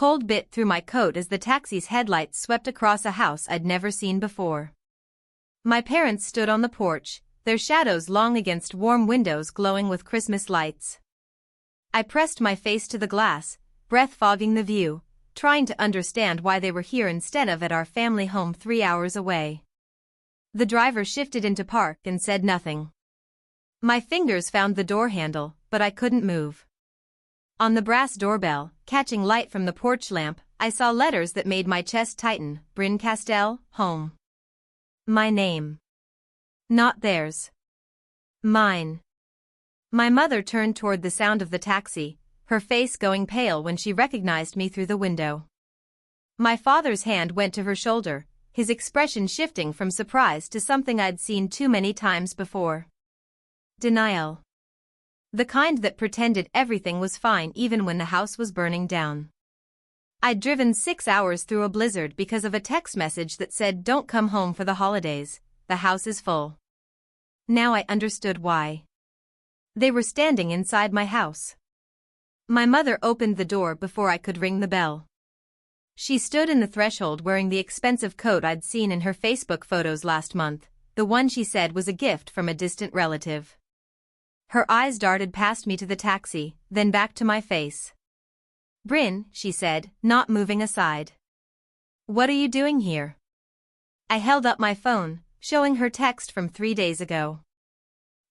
cold bit through my coat as the taxi's headlights swept across a house I'd never seen before. My parents stood on the porch, their shadows long against warm windows glowing with Christmas lights. I pressed my face to the glass, breath fogging the view, trying to understand why they were here instead of at our family home 3 hours away. The driver shifted into park and said nothing. My fingers found the door handle, but I couldn't move. On the brass doorbell, catching light from the porch lamp, I saw letters that made my chest tighten. Bryn Castell, home. My name. Not theirs. Mine. My mother turned toward the sound of the taxi, her face going pale when she recognized me through the window. My father's hand went to her shoulder, his expression shifting from surprise to something I'd seen too many times before. Denial. The kind that pretended everything was fine even when the house was burning down. I'd driven 6 hours through a blizzard because of a text message that said, "Don't come home for the holidays, the house is full." Now I understood why. They were standing inside my house. My mother opened the door before I could ring the bell. She stood in the threshold wearing the expensive coat I'd seen in her Facebook photos last month, the one she said was a gift from a distant relative. Her eyes darted past me to the taxi, then back to my face. "Bryn," she said, not moving aside. "What are you doing here?" I held up my phone, showing her text from 3 days ago.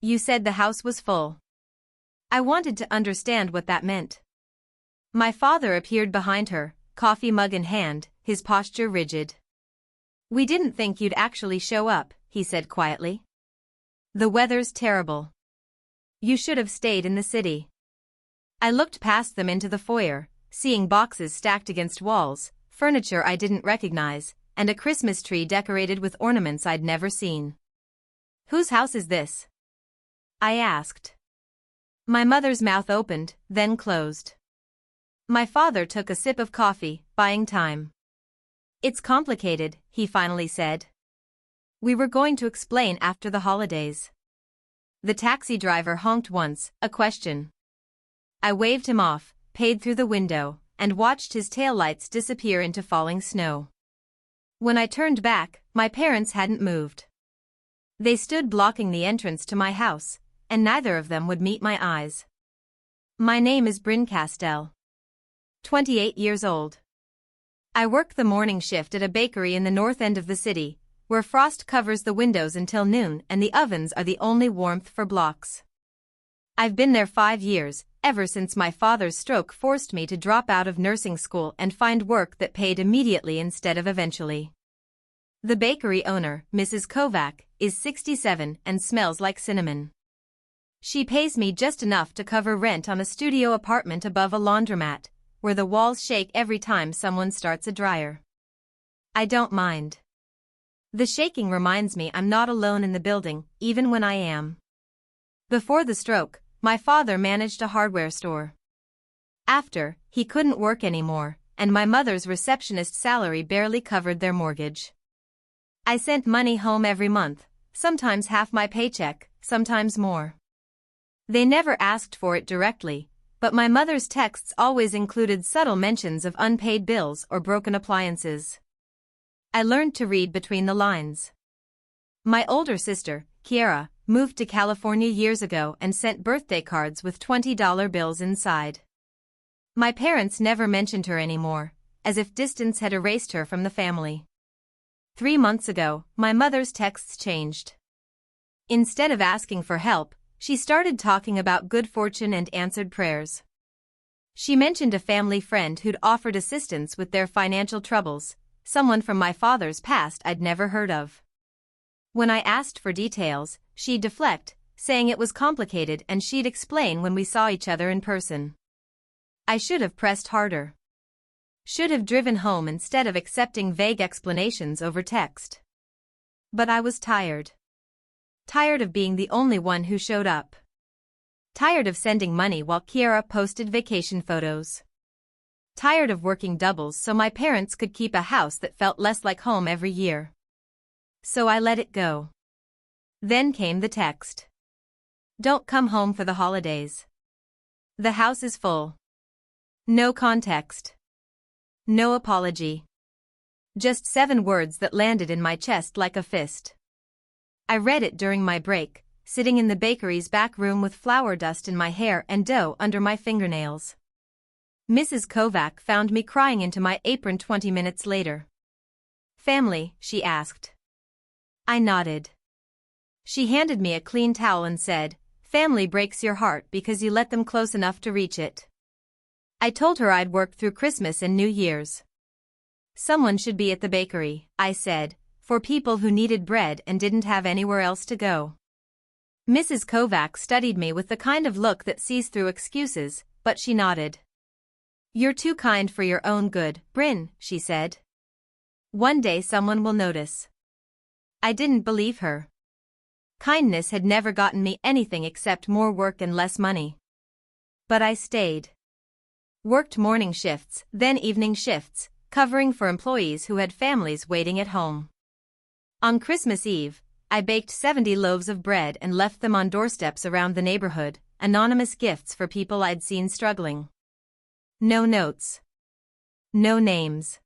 "You said the house was full." I wanted to understand what that meant. My father appeared behind her, coffee mug in hand, his posture rigid. "We didn't think you'd actually show up," he said quietly. "The weather's terrible. You should have stayed in the city." I looked past them into the foyer, seeing boxes stacked against walls, furniture I didn't recognize, and a Christmas tree decorated with ornaments I'd never seen. "Whose house is this?" I asked. My mother's mouth opened, then closed. My father took a sip of coffee, buying time. "It's complicated," he finally said. "We were going to explain after the holidays." The taxi driver honked once, a question. I waved him off, paid through the window, and watched his taillights disappear into falling snow. When I turned back, my parents hadn't moved. They stood blocking the entrance to my house, and neither of them would meet my eyes. "My name is Bryn Castell. 28 years old. I work the morning shift at a bakery in the north end of the city, where frost covers the windows until noon and the ovens are the only warmth for blocks. I've been there 5 years, ever since my father's stroke forced me to drop out of nursing school and find work that paid immediately instead of eventually. The bakery owner, Mrs. Kovac, is 67 and smells like cinnamon. She pays me just enough to cover rent on a studio apartment above a laundromat, where the walls shake every time someone starts a dryer. I don't mind. The shaking reminds me I'm not alone in the building, even when I am. Before the stroke, my father managed a hardware store. After, he couldn't work anymore, and my mother's receptionist salary barely covered their mortgage. I sent money home every month, sometimes half my paycheck, sometimes more. They never asked for it directly, but my mother's texts always included subtle mentions of unpaid bills or broken appliances. I learned to read between the lines. My older sister, Kiara, moved to California years ago and sent birthday cards with $20 bills inside. My parents never mentioned her anymore, as if distance had erased her from the family. 3 months ago, my mother's texts changed. Instead of asking for help, she started talking about good fortune and answered prayers. She mentioned a family friend who'd offered assistance with their financial troubles, someone from my father's past I'd never heard of. When I asked for details, she'd deflect, saying it was complicated and she'd explain when we saw each other in person. I should have pressed harder. Should have driven home instead of accepting vague explanations over text. But I was tired. Tired of being the only one who showed up. Tired of sending money while Kiara posted vacation photos. Tired of working doubles so my parents could keep a house that felt less like home every year. So I let it go. Then came the text. "Don't come home for the holidays. The house is full." No context. No apology. Just 7 words that landed in my chest like a fist. I read it during my break, sitting in the bakery's back room with flour dust in my hair and dough under my fingernails. Mrs. Kovac found me crying into my apron 20 minutes later. "Family?" she asked. I nodded. She handed me a clean towel and said, "Family breaks your heart because you let them close enough to reach it." I told her I'd worked through Christmas and New Year's. "Someone should be at the bakery," I said, "for people who needed bread and didn't have anywhere else to go." Mrs. Kovac studied me with the kind of look that sees through excuses, but she nodded. "You're too kind for your own good, Bryn," she said. "One day someone will notice." I didn't believe her. Kindness had never gotten me anything except more work and less money. But I stayed. Worked morning shifts, then evening shifts, covering for employees who had families waiting at home. On Christmas Eve, I baked 70 loaves of bread and left them on doorsteps around the neighborhood, anonymous gifts for people I'd seen struggling. No notes. No names.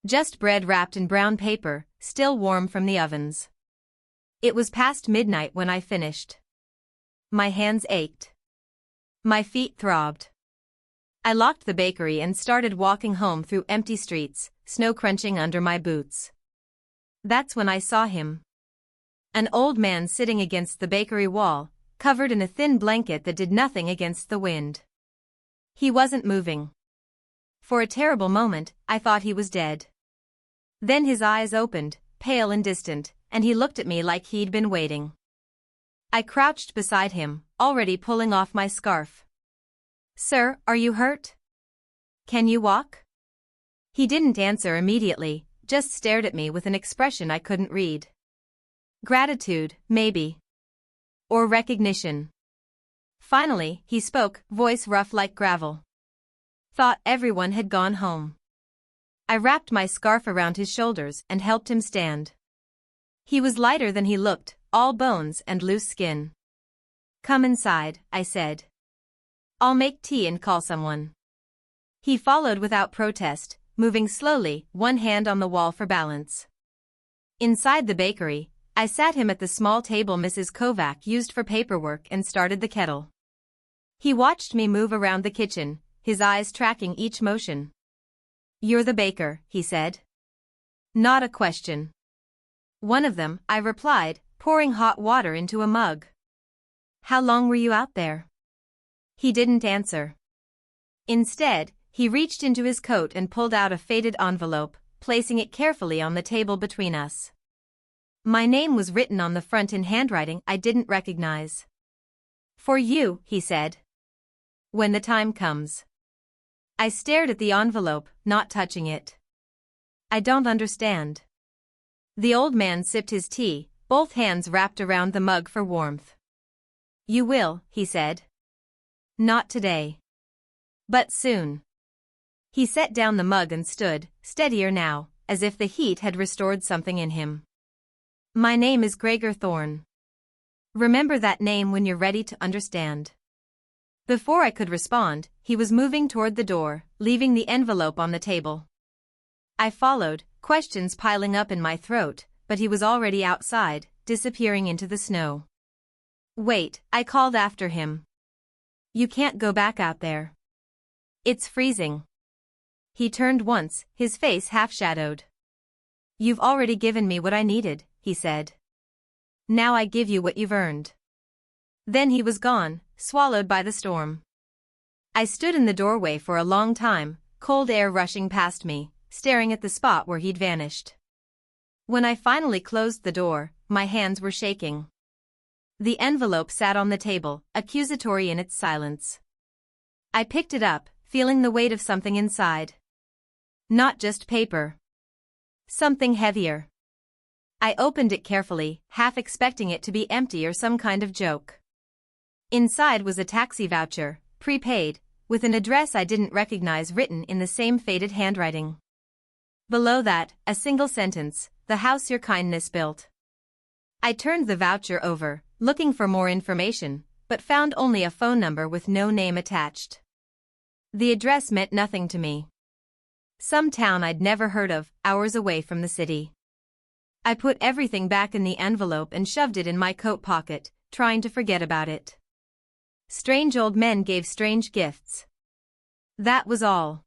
Just bread wrapped in brown paper, still warm from the ovens. It was past midnight when I finished. My hands ached. My feet throbbed. I locked the bakery and started walking home through empty streets, snow crunching under my boots. That's when I saw him. An old man sitting against the bakery wall, covered in a thin blanket that did nothing against the wind. He wasn't moving. For a terrible moment, I thought he was dead. Then his eyes opened, pale and distant, and he looked at me like he'd been waiting. I crouched beside him, already pulling off my scarf. "Sir, are you hurt? Can you walk?" He didn't answer immediately, just stared at me with an expression I couldn't read. Gratitude, maybe. Or recognition. Finally, he spoke, voice rough like gravel. "Thought everyone had gone home." I wrapped my scarf around his shoulders and helped him stand. He was lighter than he looked, all bones and loose skin. "Come inside," I said. "I'll make tea and call someone." He followed without protest, moving slowly, one hand on the wall for balance. Inside the bakery, I sat him at the small table Mrs. Kovac used for paperwork and started the kettle. He watched me move around the kitchen, his eyes tracking each motion. "You're the baker," he said. "Not a question." "One of them," I replied, pouring hot water into a mug. "How long were you out there?" He didn't answer. Instead, he reached into his coat and pulled out a faded envelope, placing it carefully on the table between us. My name was written on the front in handwriting I didn't recognize. "For you," he said. "When the time comes." I stared at the envelope, not touching it. "I don't understand." The old man sipped his tea, both hands wrapped around the mug for warmth. "You will," he said. "Not today. But soon." He set down the mug and stood, steadier now, as if the heat had restored something in him. "My name is Gregor Thorne. Remember that name when you're ready to understand." Before I could respond, he was moving toward the door, leaving the envelope on the table. I followed, questions piling up in my throat, but he was already outside, disappearing into the snow. "Wait," I called after him. "You can't go back out there. It's freezing." He turned once, his face half-shadowed. "You've already given me what I needed," he said. "Now I give you what you've earned." Then he was gone, swallowed by the storm. I stood in the doorway for a long time, cold air rushing past me, staring at the spot where he'd vanished. When I finally closed the door, my hands were shaking. The envelope sat on the table, accusatory in its silence. I picked it up, feeling the weight of something inside. Not just paper. Something heavier. I opened it carefully, half expecting it to be empty or some kind of joke. Inside was a taxi voucher, prepaid, with an address I didn't recognize written in the same faded handwriting. Below that, a single sentence, "The house your kindness built." I turned the voucher over, looking for more information, but found only a phone number with no name attached. The address meant nothing to me. Some town I'd never heard of, hours away from the city. I put everything back in the envelope and shoved it in my coat pocket, trying to forget about it. Strange old men gave strange gifts. That was all.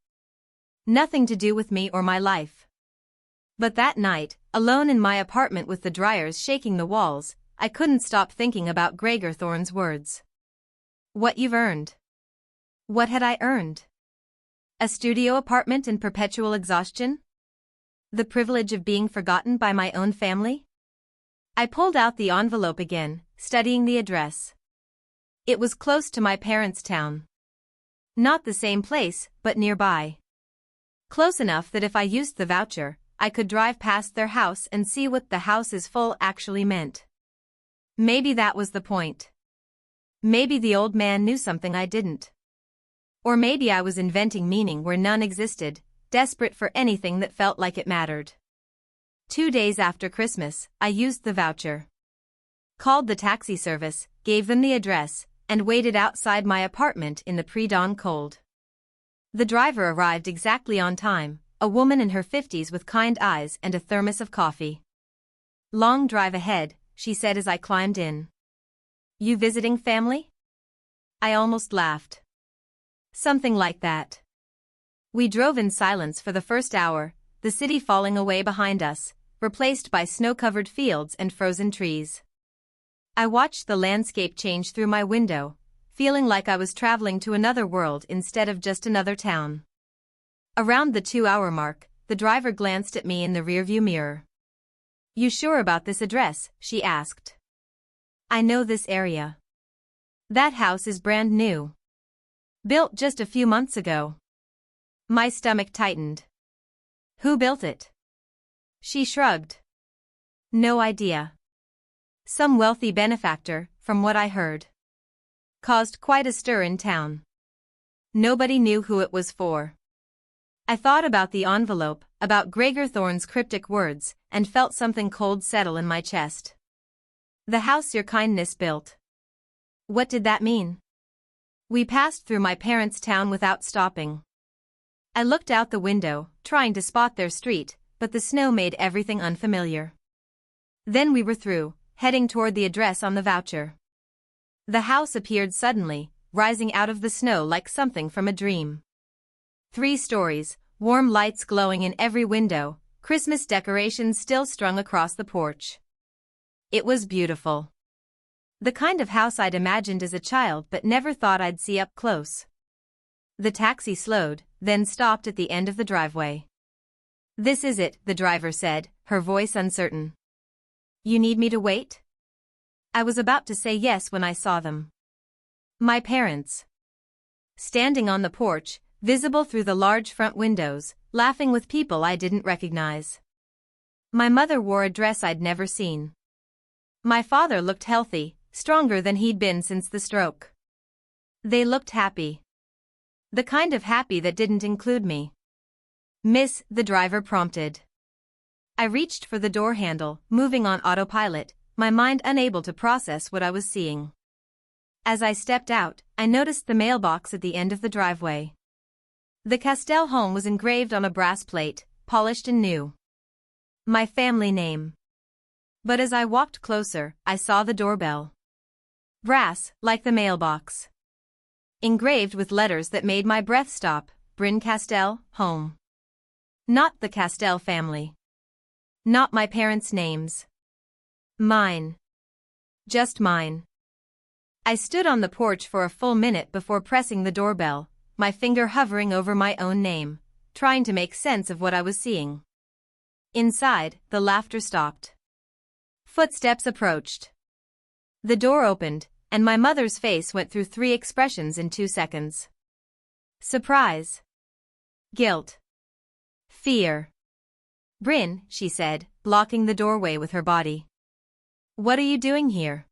Nothing to do with me or my life. But that night, alone in my apartment with the dryers shaking the walls, I couldn't stop thinking about Gregor Thorne's words. What you've earned. What had I earned? A studio apartment in perpetual exhaustion? The privilege of being forgotten by my own family? I pulled out the envelope again, studying the address. It was close to my parents' town. Not the same place, but nearby. Close enough that if I used the voucher, I could drive past their house and see what the house is full actually meant. Maybe that was the point. Maybe the old man knew something I didn't. Or maybe I was inventing meaning where none existed, desperate for anything that felt like it mattered. 2 days after Christmas, I used the voucher. Called the taxi service, gave them the address, and waited outside my apartment in the pre-dawn cold. The driver arrived exactly on time, a woman in her 50s with kind eyes and a thermos of coffee. Long drive ahead, she said as I climbed in. You visiting family? I almost laughed. Something like that. We drove in silence for the first hour, the city falling away behind us, replaced by snow-covered fields and frozen trees. I watched the landscape change through my window, feeling like I was traveling to another world instead of just another town. Around the 2-hour mark, the driver glanced at me in the rearview mirror. You sure about this address? She asked. I know this area. That house is brand new. Built just a few months ago. My stomach tightened. Who built it? She shrugged. No idea. Some wealthy benefactor, from what I heard. Caused quite a stir in town. Nobody knew who it was for. I thought about the envelope, about Gregor Thorne's cryptic words, and felt something cold settle in my chest. The house your kindness built. What did that mean? We passed through my parents' town without stopping. I looked out the window, trying to spot their street, but the snow made everything unfamiliar. Then we were through, heading toward the address on the voucher. The house appeared suddenly, rising out of the snow like something from a dream. 3 stories, warm lights glowing in every window, Christmas decorations still strung across the porch. It was beautiful. The kind of house I'd imagined as a child but never thought I'd see up close. The taxi slowed, then stopped at the end of the driveway. This is it, the driver said, her voice uncertain. You need me to wait? I was about to say yes when I saw them. My parents. Standing on the porch, visible through the large front windows, laughing with people I didn't recognize. My mother wore a dress I'd never seen. My father looked healthy, stronger than he'd been since the stroke. They looked happy. The kind of happy that didn't include me. Miss, the driver prompted. I reached for the door handle, moving on autopilot, my mind unable to process what I was seeing. As I stepped out, I noticed the mailbox at the end of the driveway. The Castell home was engraved on a brass plate, polished and new. My family name. But as I walked closer, I saw the doorbell. Brass, like the mailbox. Engraved with letters that made my breath stop, Bryn Castell, home. Not the Castell family. Not my parents' names. Mine. Just mine. I stood on the porch for a full minute before pressing the doorbell, my finger hovering over my own name, trying to make sense of what I was seeing. Inside, the laughter stopped. Footsteps approached. The door opened, and my mother's face went through 3 expressions in 2 seconds. Surprise. Guilt. Fear. Bryn, she said, blocking the doorway with her body. What are you doing here?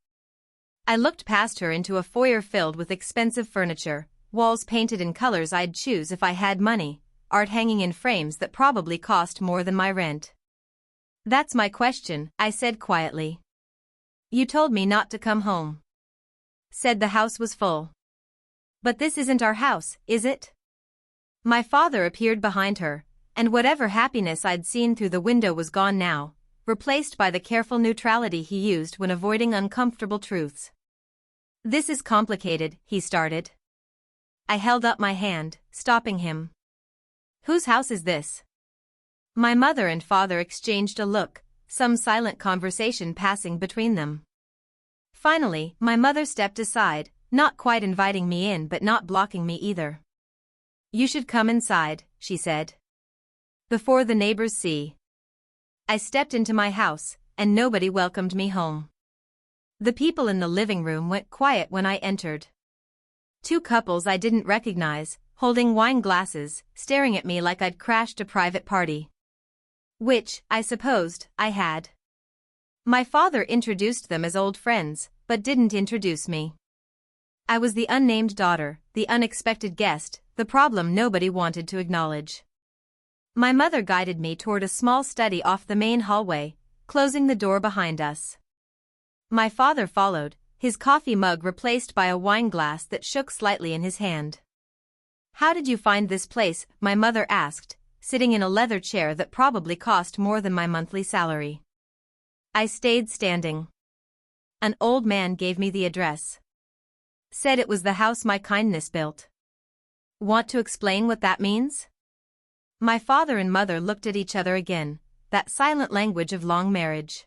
I looked past her into a foyer filled with expensive furniture, walls painted in colors I'd choose if I had money, art hanging in frames that probably cost more than my rent. That's my question, I said quietly. You told me not to come home. Said the house was full. But this isn't our house, is it? My father appeared behind her, and whatever happiness I'd seen through the window was gone now, replaced by the careful neutrality he used when avoiding uncomfortable truths. "This is complicated," he started. I held up my hand, stopping him. "Whose house is this?" My mother and father exchanged a look, some silent conversation passing between them. Finally, my mother stepped aside, not quite inviting me in but not blocking me either. "You should come inside," she said. "Before the neighbors see." I stepped into my house, and nobody welcomed me home. The people in the living room went quiet when I entered. Two couples I didn't recognize, holding wine glasses, staring at me like I'd crashed a private party. Which, I supposed, I had. My father introduced them as old friends, but didn't introduce me. I was the unnamed daughter, the unexpected guest, the problem nobody wanted to acknowledge. My mother guided me toward a small study off the main hallway, closing the door behind us. My father followed, his coffee mug replaced by a wine glass that shook slightly in his hand. "How did you find this place?" my mother asked, sitting in a leather chair that probably cost more than my monthly salary. I stayed standing. An old man gave me the address. Said it was the house my kindness built. Want to explain what that means? My father and mother looked at each other again, that silent language of long marriage.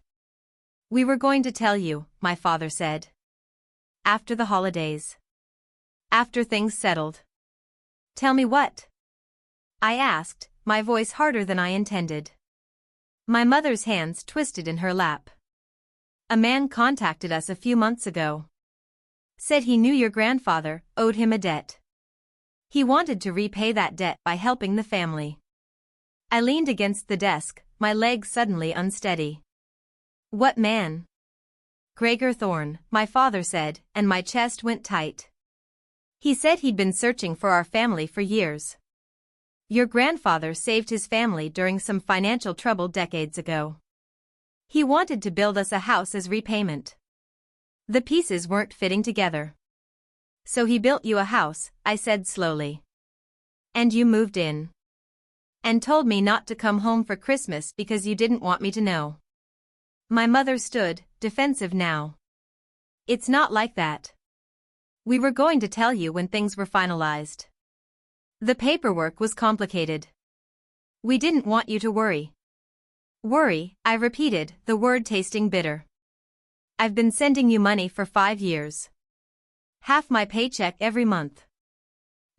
"We were going to tell you," my father said. "After the holidays. After things settled." "Tell me what?" I asked, my voice harder than I intended. My mother's hands twisted in her lap. "A man contacted us a few months ago. Said he knew your grandfather, owed him a debt. He wanted to repay that debt by helping the family." I leaned against the desk, my legs suddenly unsteady. "What man?" "Gregor Thorne," my father said, and my chest went tight. "He said he'd been searching for our family for years. Your grandfather saved his family during some financial trouble decades ago. He wanted to build us a house as repayment. The pieces weren't fitting together. So he built you a house," I said slowly. "And you moved in. And told me not to come home for Christmas because you didn't want me to know." My mother stood, defensive now. "It's not like that. We were going to tell you when things were finalized. The paperwork was complicated. We didn't want you to worry." "Worry," I repeated, the word tasting bitter. "I've been sending you money for 5 years. Half my paycheck every month.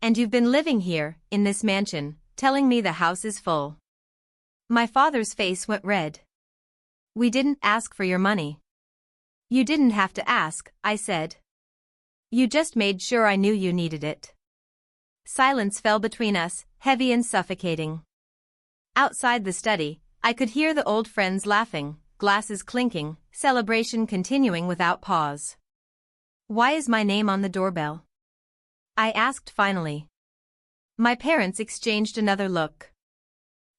And you've been living here, in this mansion, telling me the house is full." My father's face went red. "We didn't ask for your money." "You didn't have to ask," I said. "You just made sure I knew you needed it." Silence fell between us, heavy and suffocating. Outside the study, I could hear the old friends laughing, glasses clinking, celebration continuing without pause. "Why is my name on the doorbell?" I asked finally. My parents exchanged another look.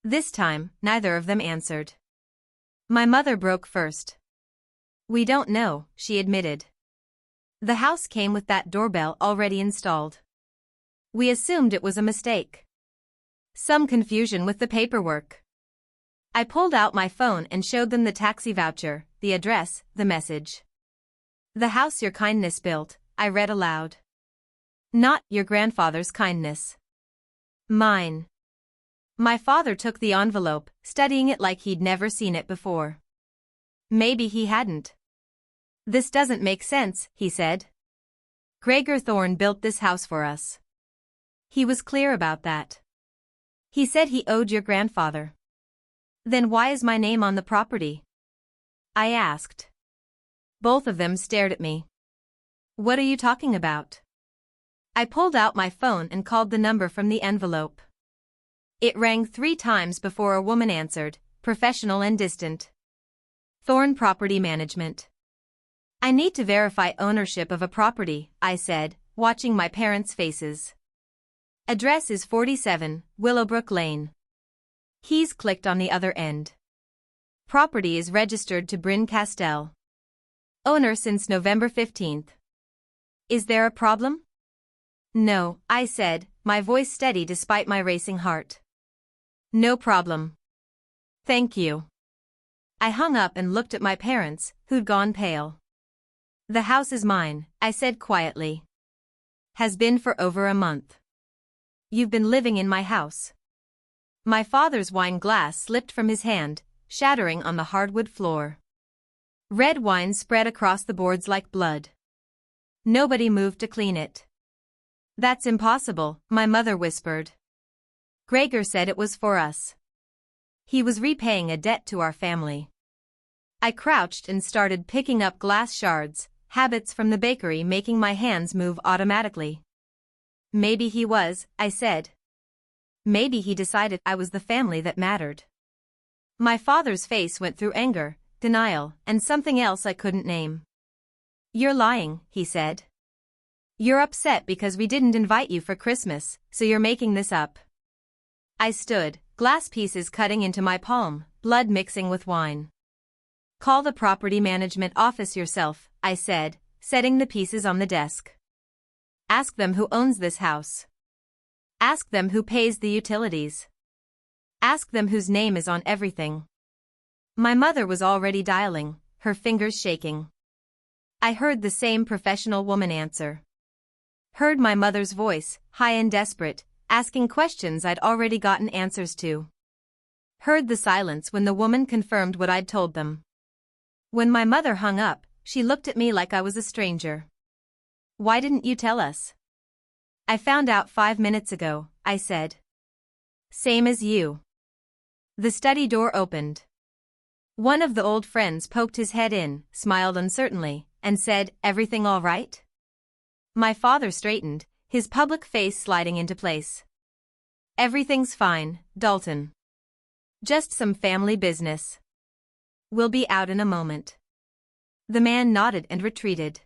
This time, neither of them answered. My mother broke first. "We don't know," she admitted. "The house came with that doorbell already installed. We assumed it was a mistake. Some confusion with the paperwork." I pulled out my phone and showed them the taxi voucher, the address, the message. "The house your kindness built," I read aloud. "Not your grandfather's kindness. Mine." My father took the envelope, studying it like he'd never seen it before. Maybe he hadn't. "This doesn't make sense," he said. "Gregor Thorne built this house for us. He was clear about that. He said he owed your grandfather. Then why is my name on the property?" I asked. Both of them stared at me. "What are you talking about?" I pulled out my phone and called the number from the envelope. It rang 3 times before a woman answered, professional and distant. "Thorne Property Management." "I need to verify ownership of a property," I said, watching my parents' faces. "Address is 47, Willowbrook Lane." Keys clicked on the other end. "Property is registered to Bryn Castell. Owner since November 15th. Is there a problem?" "No," I said, my voice steady despite my racing heart. No problem. Thank you. I hung up and looked at my parents, who'd gone pale. The house is mine, I said quietly. Has been for over a month. You've been living in my house. My father's wine glass slipped from his hand, shattering on the hardwood floor. Red wine spread across the boards like blood. Nobody moved to clean it. That's impossible, my mother whispered. Gregor said it was for us. He was repaying a debt to our family. I crouched and started picking up glass shards, habits from the bakery making my hands move automatically. Maybe he was, I said. Maybe he decided I was the family that mattered. My father's face went through anger, denial, and something else I couldn't name. You're lying, he said. You're upset because we didn't invite you for Christmas, so you're making this up. I stood, glass pieces cutting into my palm, blood mixing with wine. Call the property management office yourself, I said, setting the pieces on the desk. Ask them who owns this house. Ask them who pays the utilities. Ask them whose name is on everything. My mother was already dialing, her fingers shaking. I heard the same professional woman answer. Heard my mother's voice, high and desperate, asking questions I'd already gotten answers to. Heard the silence when the woman confirmed what I'd told them. When my mother hung up, she looked at me like I was a stranger. Why didn't you tell us? I found out 5 minutes ago, I said. Same as you. The study door opened. One of the old friends poked his head in, smiled uncertainly, and said, "Everything all right?" My father straightened, his public face sliding into place. "Everything's fine, Dalton. Just some family business. We'll be out in a moment." The man nodded and retreated.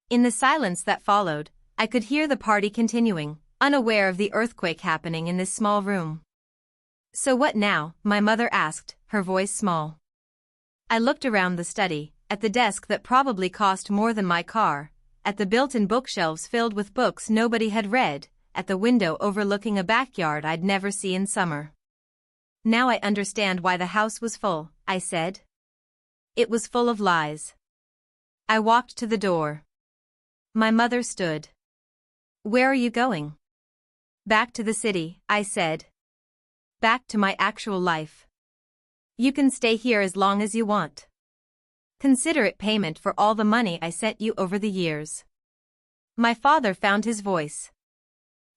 In the silence that followed, I could hear the party continuing, unaware of the earthquake happening in this small room. "So what now?" my mother asked, her voice small. I looked around the study, at the desk that probably cost more than my car, at the built-in bookshelves filled with books nobody had read, at the window overlooking a backyard I'd never see in summer. "Now I understand why the house was full," I said. "It was full of lies." I walked to the door. My mother stood. "Where are you going?" "Back to the city," I said. "Back to my actual life. You can stay here as long as you want. Consider it payment for all the money I sent you over the years." My father found his voice.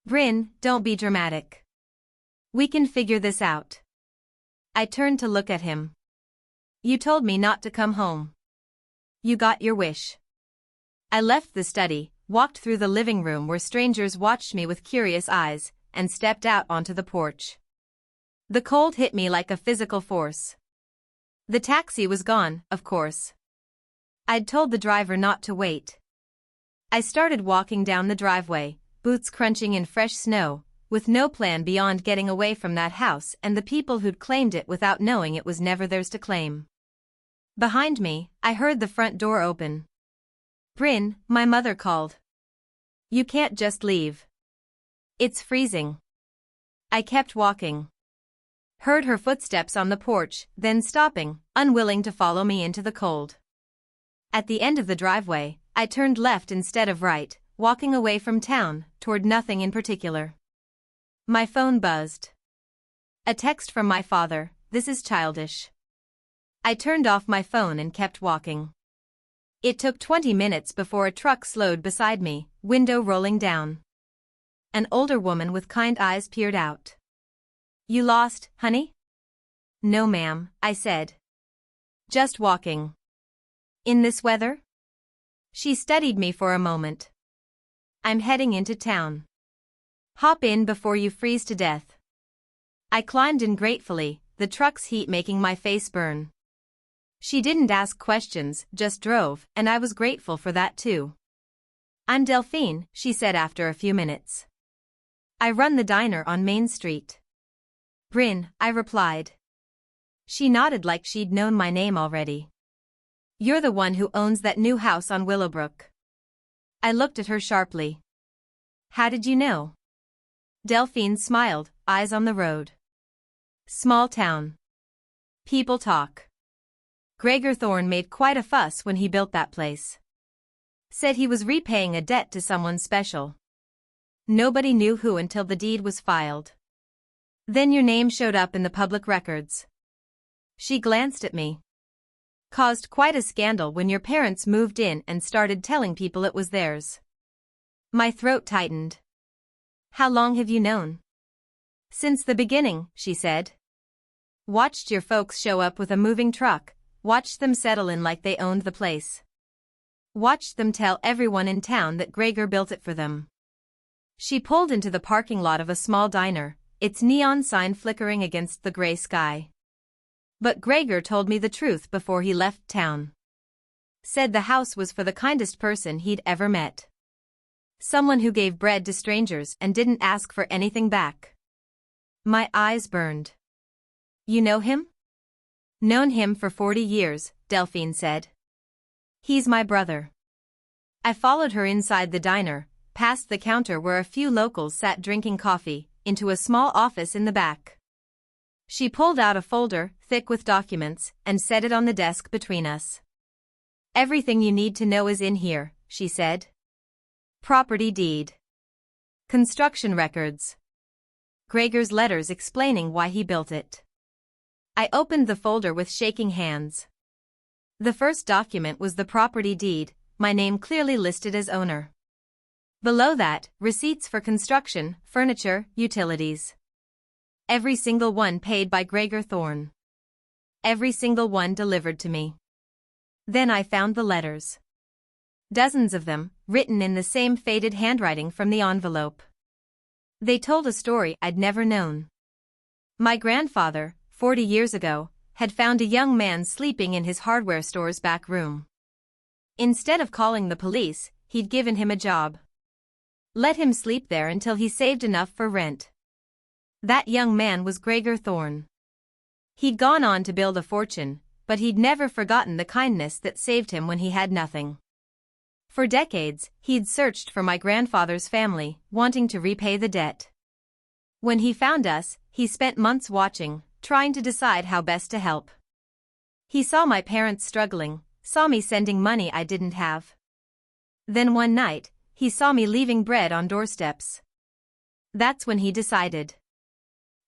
"Bryn, don't be dramatic. We can figure this out." I turned to look at him. "You told me not to come home. You got your wish." I left the study, walked through the living room where strangers watched me with curious eyes, and stepped out onto the porch. The cold hit me like a physical force. The taxi was gone, of course. I'd told the driver not to wait. I started walking down the driveway, boots crunching in fresh snow, with no plan beyond getting away from that house and the people who'd claimed it without knowing it was never theirs to claim. Behind me, I heard the front door open. "Bryn," my mother called. "You can't just leave. It's freezing." I kept walking. Heard her footsteps on the porch, then stopping, unwilling to follow me into the cold. At the end of the driveway, I turned left instead of right, walking away from town, toward nothing in particular. My phone buzzed. A text from my father, "This is childish." I turned off my phone and kept walking. It took 20 minutes before a truck slowed beside me, window rolling down. An older woman with kind eyes peered out. "You lost, honey?" "No ma'am," I said. "Just walking." "In this weather?" She studied me for a moment. "I'm heading into town." "Hop in before you freeze to death." I climbed in gratefully, the truck's heat making my face burn. She didn't ask questions, just drove, and I was grateful for that too. "I'm Delphine," she said after a few minutes. "I run the diner on Main Street." "Bryn," I replied. She nodded like she'd known my name already. "You're the one who owns that new house on Willowbrook." I looked at her sharply. "How did you know?" Delphine smiled, eyes on the road. Small town. People talk. Gregor Thorne made quite a fuss when he built that place. Said he was repaying a debt to someone special. Nobody knew who until the deed was filed. Then your name showed up in the public records. She glanced at me. Caused quite a scandal when your parents moved in and started telling people it was theirs. My throat tightened. How long have you known? Since the beginning, she said. Watched your folks show up with a moving truck, watched them settle in like they owned the place. Watched them tell everyone in town that Gregor built it for them. She pulled into the parking lot of a small diner, its neon sign flickering against the gray sky. But Gregor told me the truth before he left town. Said the house was for the kindest person he'd ever met. Someone who gave bread to strangers and didn't ask for anything back. My eyes burned. You know him? Known him for 40 years, Delphine said. He's my brother. I followed her inside the diner, past the counter where a few locals sat drinking coffee, into a small office in the back. She pulled out a folder, thick with documents, and set it on the desk between us. Everything you need to know is in here, she said. Property deed. Construction records. Gregor's letters explaining why he built it. I opened the folder with shaking hands. The first document was the property deed, my name clearly listed as owner. Below that, receipts for construction, furniture, utilities. Every single one paid by Gregor Thorne. Every single one delivered to me. Then I found the letters. Dozens of them, written in the same faded handwriting from the envelope. They told a story I'd never known. My grandfather, 40 years ago, had found a young man sleeping in his hardware store's back room. Instead of calling the police, he'd given him a job. Let him sleep there until he saved enough for rent. That young man was Gregor Thorne. He'd gone on to build a fortune, but he'd never forgotten the kindness that saved him when he had nothing. For decades, he'd searched for my grandfather's family, wanting to repay the debt. When he found us, he spent months watching, trying to decide how best to help. He saw my parents struggling, saw me sending money I didn't have. Then one night, he saw me leaving bread on doorsteps. That's when he decided.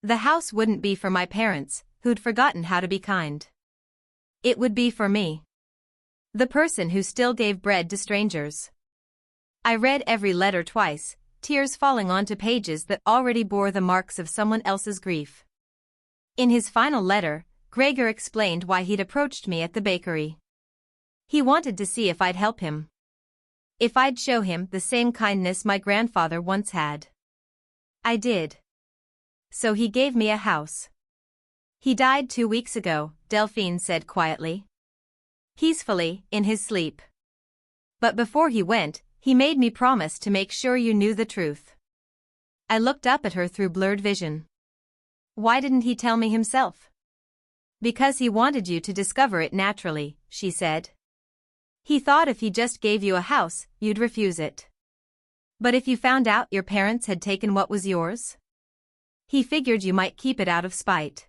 The house wouldn't be for my parents, who'd forgotten how to be kind. It would be for me. The person who still gave bread to strangers. I read every letter twice, tears falling onto pages that already bore the marks of someone else's grief. In his final letter, Gregor explained why he'd approached me at the bakery. He wanted to see if I'd help him. If I'd show him the same kindness my grandfather once had. I did. So he gave me a house. He died 2 weeks ago, Delphine said quietly. Peacefully, in his sleep. But before he went, he made me promise to make sure you knew the truth. I looked up at her through blurred vision. Why didn't he tell me himself? Because he wanted you to discover it naturally, she said. He thought if he just gave you a house, you'd refuse it. But if you found out your parents had taken what was yours? He figured you might keep it out of spite.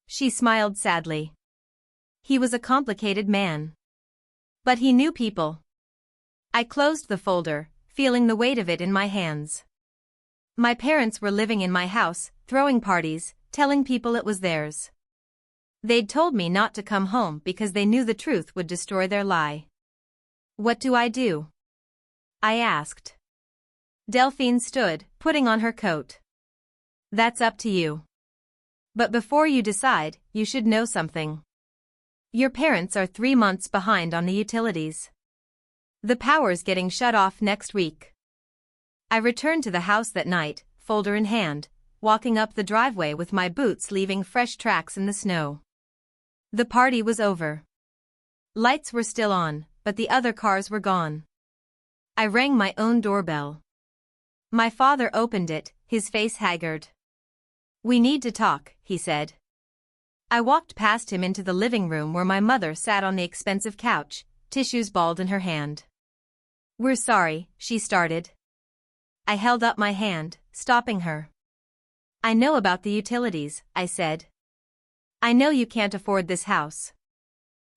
She smiled sadly. He was a complicated man. But he knew people. I closed the folder, feeling the weight of it in my hands. My parents were living in my house, throwing parties, telling people it was theirs. They'd told me not to come home because they knew the truth would destroy their lie. What do I do? I asked. Delphine stood, putting on her coat. That's up to you. But before you decide, you should know something. Your parents are 3 months behind on the utilities. The power's getting shut off next week. I returned to the house that night, folder in hand, walking up the driveway with my boots leaving fresh tracks in the snow. The party was over. Lights were still on, but the other cars were gone. I rang my own doorbell. My father opened it, his face haggard. We need to talk, he said. I walked past him into the living room where my mother sat on the expensive couch, tissues balled in her hand. We're sorry, she started. I held up my hand, stopping her. I know about the utilities, I said. I know you can't afford this house.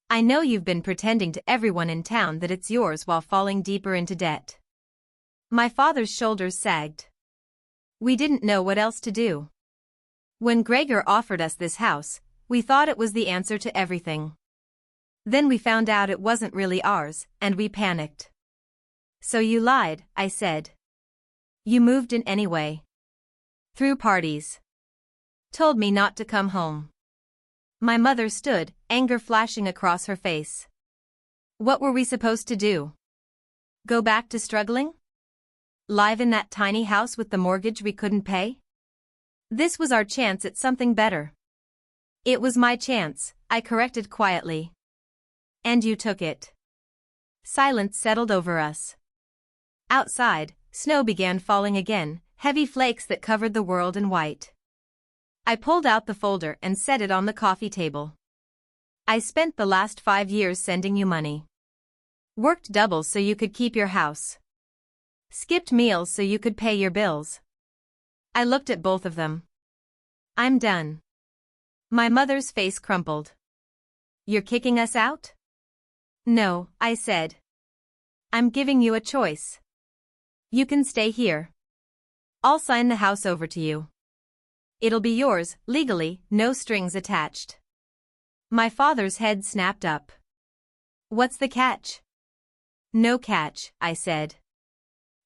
I know you've been pretending to everyone in town that it's yours while falling deeper into debt. My father's shoulders sagged. We didn't know what else to do. When Gregor offered us this house, we thought it was the answer to everything. Then we found out it wasn't really ours, and we panicked. So you lied, I said. You moved in anyway. Threw parties. Told me not to come home. My mother stood, anger flashing across her face. What were we supposed to do? Go back to struggling? Live in that tiny house with the mortgage we couldn't pay? This was our chance at something better. It was my chance, I corrected quietly. And you took it. Silence settled over us. Outside, snow began falling again, heavy flakes that covered the world in white. I pulled out the folder and set it on the coffee table. I spent the last 5 years sending you money. Worked doubles so you could keep your house. Skipped meals so you could pay your bills. I looked at both of them. I'm done. My mother's face crumpled. You're kicking us out? No, I said. I'm giving you a choice. You can stay here. I'll sign the house over to you. It'll be yours, legally, no strings attached. My father's head snapped up. What's the catch? No catch, I said.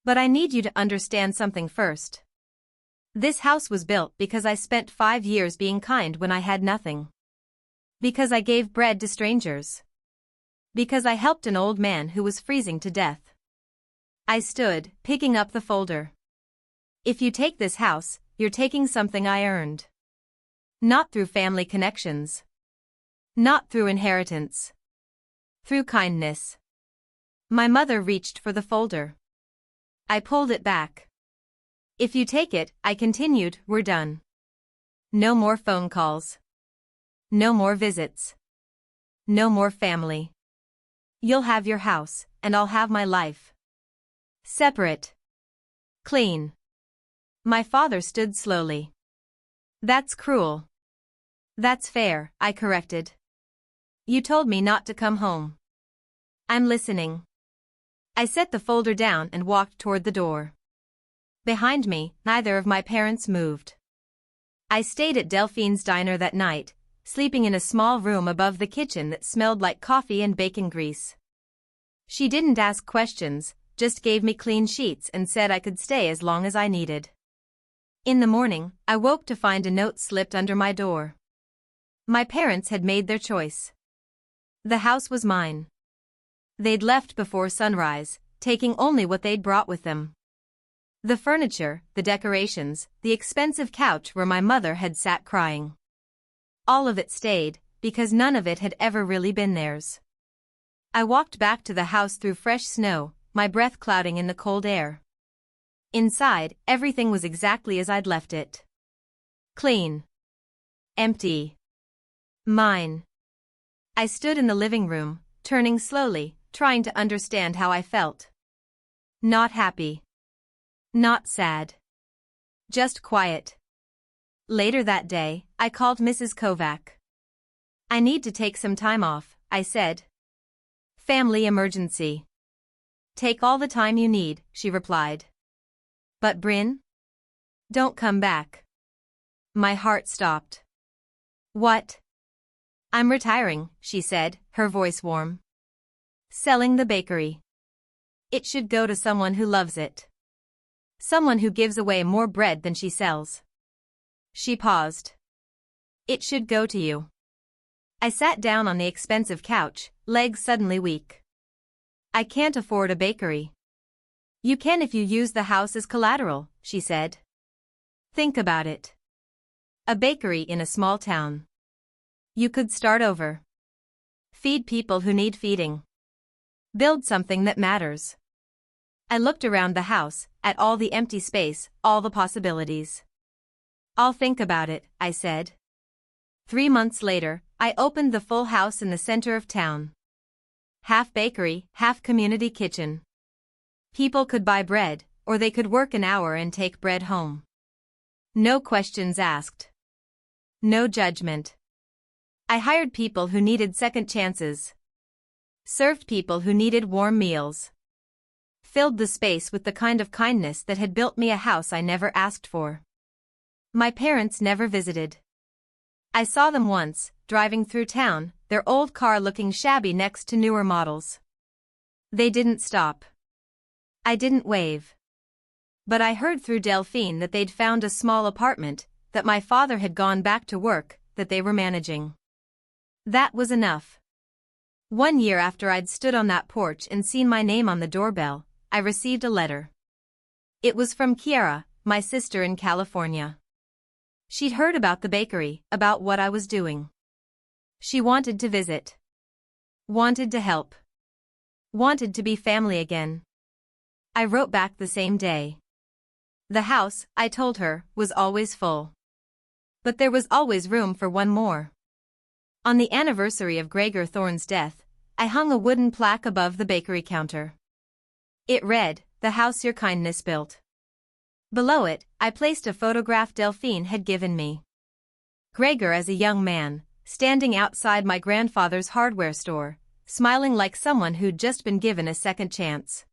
But I need you to understand something first. This house was built because I spent 5 years being kind when I had nothing. Because I gave bread to strangers. Because I helped an old man who was freezing to death. I stood, picking up the folder. If you take this house, you're taking something I earned. Not through family connections. Not through inheritance. Through kindness. My mother reached for the folder. I pulled it back. If you take it, I continued, we're done. No more phone calls. No more visits. No more family. You'll have your house, and I'll have my life. Separate. Clean. My father stood slowly. That's cruel. That's fair, I corrected. You told me not to come home. I'm listening. I set the folder down and walked toward the door. Behind me, neither of my parents moved. I stayed at Delphine's diner that night, sleeping in a small room above the kitchen that smelled like coffee and bacon grease. She didn't ask questions, just gave me clean sheets and said I could stay as long as I needed. In the morning, I woke to find a note slipped under my door. My parents had made their choice. The house was mine. They'd left before sunrise, taking only what they'd brought with them. The furniture, the decorations, the expensive couch where my mother had sat crying. All of it stayed, because none of it had ever really been theirs. I walked back to the house through fresh snow, my breath clouding in the cold air. Inside, everything was exactly as I'd left it. Clean. Empty. Mine. I stood in the living room, turning slowly, trying to understand how I felt. Not happy. Not sad. Just quiet. Later that day, I called Mrs. Kovac. I need to take some time off, I said. Family emergency. Take all the time you need, she replied. But Bryn? Don't come back. My heart stopped. What? I'm retiring, she said, her voice warm. Selling the bakery. It should go to someone who loves it. Someone who gives away more bread than she sells. She paused. It should go to you. I sat down on the expensive couch, legs suddenly weak. I can't afford a bakery. You can if you use the house as collateral, she said. Think about it. A bakery in a small town. You could start over. Feed people who need feeding. Build something that matters. I looked around the house, at all the empty space, all the possibilities. I'll think about it, I said. 3 months later, I opened the full house in the center of town. Half bakery, half community kitchen. People could buy bread, or they could work an hour and take bread home. No questions asked. No judgment. I hired people who needed second chances. Served people who needed warm meals. Filled the space with the kind of kindness that had built me a house I never asked for. My parents never visited. I saw them once, driving through town, their old car looking shabby next to newer models. They didn't stop. I didn't wave. But I heard through Delphine that they'd found a small apartment, that my father had gone back to work, that they were managing. That was enough. 1 year after I'd stood on that porch and seen my name on the doorbell, I received a letter. It was from Kiara, my sister in California. She'd heard about the bakery, about what I was doing. She wanted to visit. Wanted to help. Wanted to be family again. I wrote back the same day. The house, I told her, was always full. But there was always room for one more. On the anniversary of Gregor Thorne's death, I hung a wooden plaque above the bakery counter. It read, "The house your kindness built." Below it, I placed a photograph Delphine had given me. Gregor as a young man, standing outside my grandfather's hardware store, smiling like someone who'd just been given a second chance.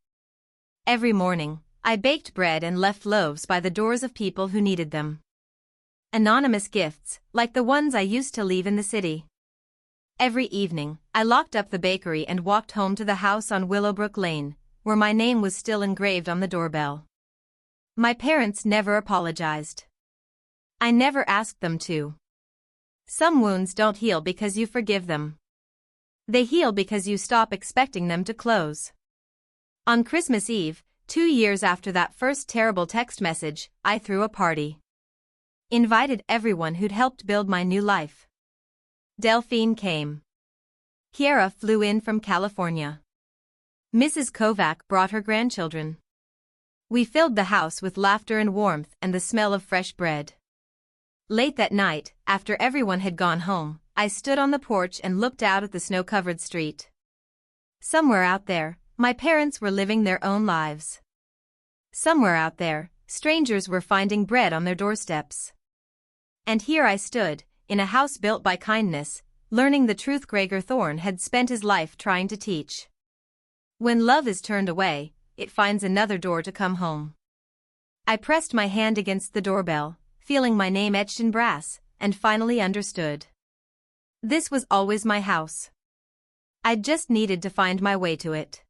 Every morning, I baked bread and left loaves by the doors of people who needed them. Anonymous gifts, like the ones I used to leave in the city. Every evening, I locked up the bakery and walked home to the house on Willowbrook Lane, where my name was still engraved on the doorbell. My parents never apologized. I never asked them to. Some wounds don't heal because you forgive them. They heal because you stop expecting them to close. On Christmas Eve, 2 years after that first terrible text message, I threw a party. Invited everyone who'd helped build my new life. Delphine came. Kiara flew in from California. Mrs. Kovac brought her grandchildren. We filled the house with laughter and warmth and the smell of fresh bread. Late that night, after everyone had gone home, I stood on the porch and looked out at the snow-covered street. Somewhere out there, my parents were living their own lives. Somewhere out there, strangers were finding bread on their doorsteps. And here I stood, in a house built by kindness, learning the truth Gregor Thorne had spent his life trying to teach. When love is turned away, it finds another door to come home. I pressed my hand against the doorbell, feeling my name etched in brass, and finally understood. This was always my house. I just needed to find my way to it.